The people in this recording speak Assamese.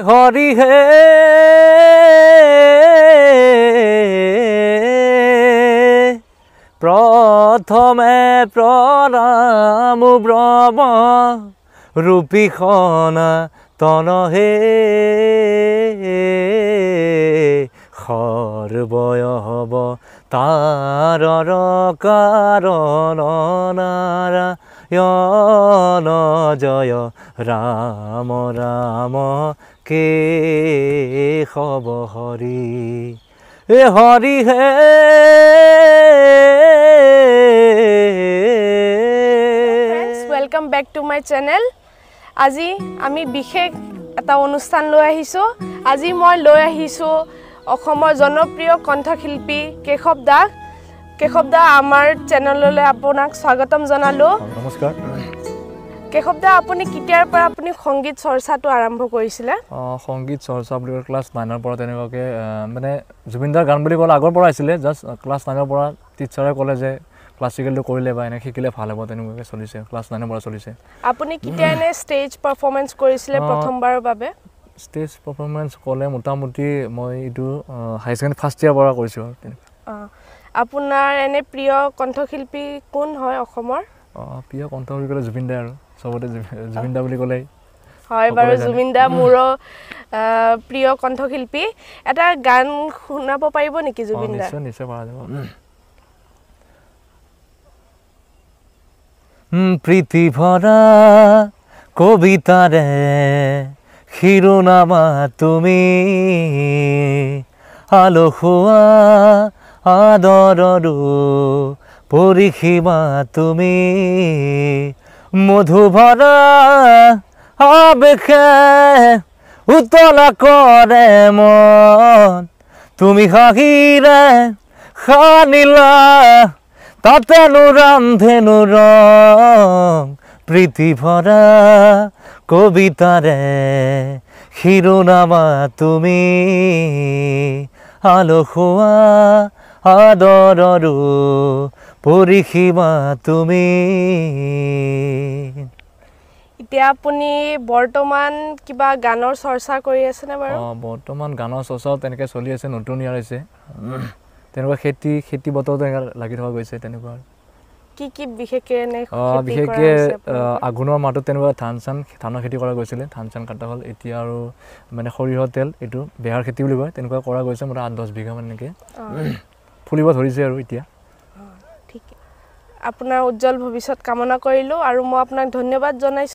হৰি হে প্ৰথমে প্ৰণাম ব্ৰহ্ম ৰূপীখনা তনহে সৰ্বয় হব তাৰৰ কাৰণ নাৰায়ণ জয় ৰাম ৰাম কেশৱ হৰি হৰি হে Welcome back to my channel. আজি আমি বিশেষ এটা অনুষ্ঠান লৈ আহিছো। আজি মই লৈ আহিছো অসমৰ জনপ্ৰিয় কণ্ঠশিল্পী কেশৱ দা। কেশৱ দা আমাৰ চেনেললৈ আপোনাক স্বাগতম জনালো। নমস্কাৰ। কেশৱ দা আপুনি কেতিয়াৰ পৰা আপুনি সংগীত চৰ্চাটো আৰম্ভ কৰিছিলে? সংগীত চৰ্চা বুলি ক্লাছ 9 ৰ পৰা তেনেকুৱাকৈ মানে জুবিনদাৰ গান বুলি ক'লে আগৰ পৰা আছিলে জাষ্ট ক্লাছ 9 ৰ পৰা টিচাৰে ক'লে যে ক্লাছিকেলটো কৰিলে বা এনে শিকিলে ভাল হ'ব তেনেকুৱাকৈ চলিছে ক্লাছ 9 ৰ পৰা চলিছে। আপুনি কেতিয়া এনে ষ্টেজ পাৰফৰ্মেঞ্চ কৰিছিলে প্ৰথমবাৰৰ বাবে? ষ্টেজ পাৰফৰ্মেঞ্চ ক'লে মোটামুটি মই এইটো হাই ছেকেণ্ডেৰী ফাৰ্ষ্ট ইয়াৰ পৰা কৰিছোঁ আৰু আপোনাৰ এনে প্ৰিয় কণ্ঠশিল্পী কোন হয় অসমৰ? প্ৰিয় কণ্ঠ বুলি ক'লে জুবিন দা আৰু চবতে জুবিন দা বুলি ক'লেই হয় বাৰু জুবিন দা মোৰো প্ৰিয় কণ্ঠশিল্পী। এটা গান শুনাব পাৰিব নেকি জুবিন দা? নিশ্চয় নিশ্চয় পৰা যাব। প্ৰীতি ভৰা কবিতাৰে শিৰোনামা তুমি আলসুৱা আদৰৰো পৰিসীমা তুমি মধুভৰা আবেশে উতলা কৰে মন তুমি হাঁহিৰে সানিলা তাতেনো ৰান্ধেনো ৰং প্ৰীতি ভৰা কবিতাৰে শিৰোনামা তুমি আলসুৱা আদৰৰো পৰিসীমা তুমি। এতিয়া আপুনি বৰ্তমান কিবা গানৰ চৰ্চা কৰি আছেনে বাৰু? বৰ্তমান গানৰ চৰ্চাও তেনেকৈ চলি আছে, নতুন ইয়াৰ হৈছে তেনেকুৱা খেতি বতৰতো লাগি থকা গৈছে তেনেকুৱা। কি বিশেষকৈ আঘোণৰ মাহটোত তেনেকুৱা ধানৰ খেতি কৰা গৈছিলে, ধান কটা হ'ল। এতিয়া আৰু মানে সৰিয়হৰ তেল এইটো বেহাৰ খেতি বুলি কয় তেনেকুৱা কৰা গৈছে মোটা 8-10 বিঘামান এনেকৈ ফুলিব ধৰিছে আৰু এতিয়া। ঠিক আপোনাৰ উজ্জ্বল ভৱিষ্যত কামনা কৰিলোঁ আৰু মই আপোনাক ধন্যবাদ জনাইছোঁ।